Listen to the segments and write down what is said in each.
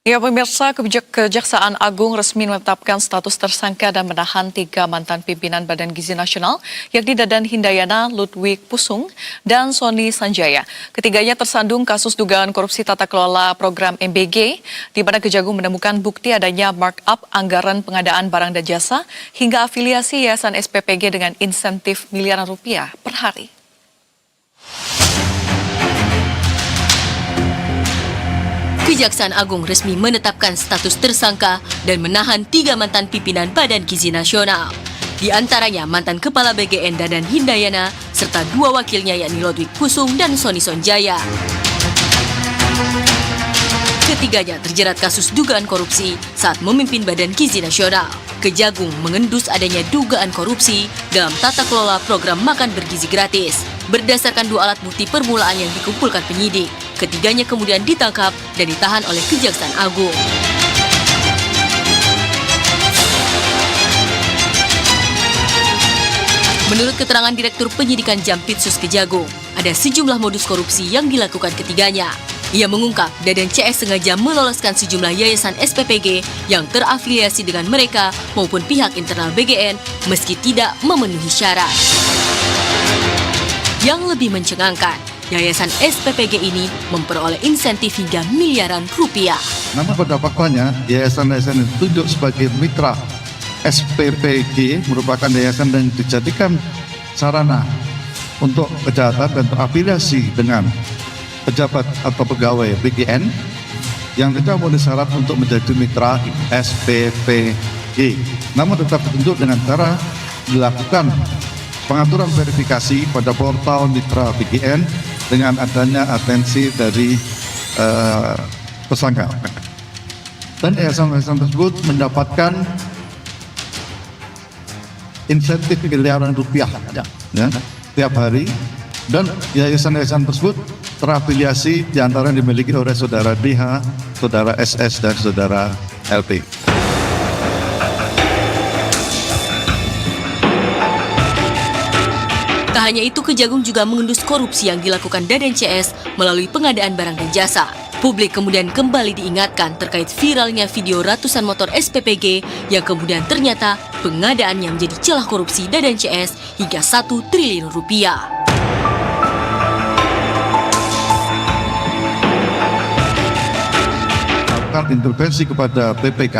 Ya pemirsa, Kejaksaan Agung resmi menetapkan status tersangka dan menahan 3 mantan pimpinan Badan Gizi Nasional, yakni Dadan Hindayana, Ludwig Pusung, dan Sony Sanjaya. Ketiganya tersandung kasus dugaan korupsi tata kelola program MBG, di mana Kejagung menemukan bukti adanya markup anggaran pengadaan barang dan jasa hingga afiliasi Yayasan SPPG dengan insentif miliaran rupiah per hari. Kejaksaan Agung resmi menetapkan status tersangka dan menahan 3 mantan pimpinan Badan Gizi Nasional. Di antaranya mantan Kepala BGN Dadan Hindayana, serta 2 wakilnya yakni Ludwig Pusung dan Sony Sanjaya. Ketiganya terjerat kasus dugaan korupsi saat memimpin Badan Gizi Nasional. Kejagung mengendus adanya dugaan korupsi dalam tata kelola program makan bergizi gratis. Berdasarkan 2 alat bukti permulaan yang dikumpulkan penyidik, ketiganya kemudian ditangkap dan ditahan oleh Kejaksaan Agung. Menurut keterangan Direktur Penyidikan Jampitsus Kejagung, ada sejumlah modus korupsi yang dilakukan ketiganya. Ia mengungkap Dadan CS sengaja meloloskan sejumlah yayasan SPPG yang terafiliasi dengan mereka maupun pihak internal BGN meski tidak memenuhi syarat. Yang lebih mencengangkan, yayasan SPPG ini memperoleh insentif hingga miliaran rupiah. Namun pada faktanya, yayasan-yayasan yang ditunjuk sebagai mitra SPPG merupakan yayasan yang dijadikan sarana untuk kejahatan dan terafiliasi dengan pejabat atau pegawai BGN yang tidak memenuhi syarat untuk menjadi mitra SPPG. Namun tetap ditunjuk dengan cara dilakukan pengaturan verifikasi pada portal mitra BGN dengan adanya atensi dari tersangka. Dan yayasan-yayasan tersebut mendapatkan insentif miliaran rupiah ya, tiap hari, dan yayasan-yayasan tersebut terafiliasi diantara yang dimiliki oleh saudara DH, saudara SS, dan saudara LP. Tak hanya itu, Kejagung juga mengendus korupsi yang dilakukan Dadan CS melalui pengadaan barang dan jasa. Publik kemudian kembali diingatkan terkait viralnya video ratusan motor SPPG yang kemudian ternyata pengadaannya menjadi celah korupsi Dadan CS hingga 1 triliun rupiah. Intervensi kepada PPK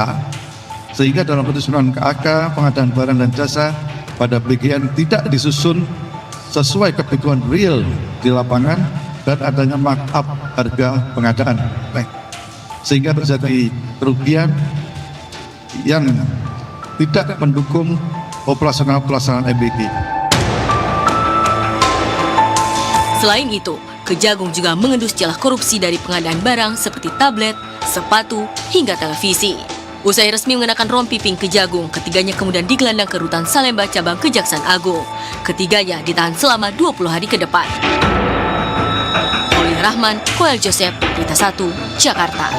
sehingga dalam penyusunan KAK pengadaan barang dan jasa pada BGN tidak disusun sesuai kebutuhan real di lapangan dan adanya markup harga pengadaan, sehingga terjadi kerugian yang tidak mendukung operasional pelaksanaan MBG. Selain itu, Kejagung juga mengendus celah korupsi dari pengadaan barang seperti tablet, sepatu, hingga televisi. Usai resmi mengenakan rompi pink Kejagung, ketiganya kemudian digelandang ke Rutan Salemba Cabang Kejaksaan Agung. Ketiganya ditahan selama 20 hari ke depan. Rahman, Koel Joseph, Berita 1, Jakarta.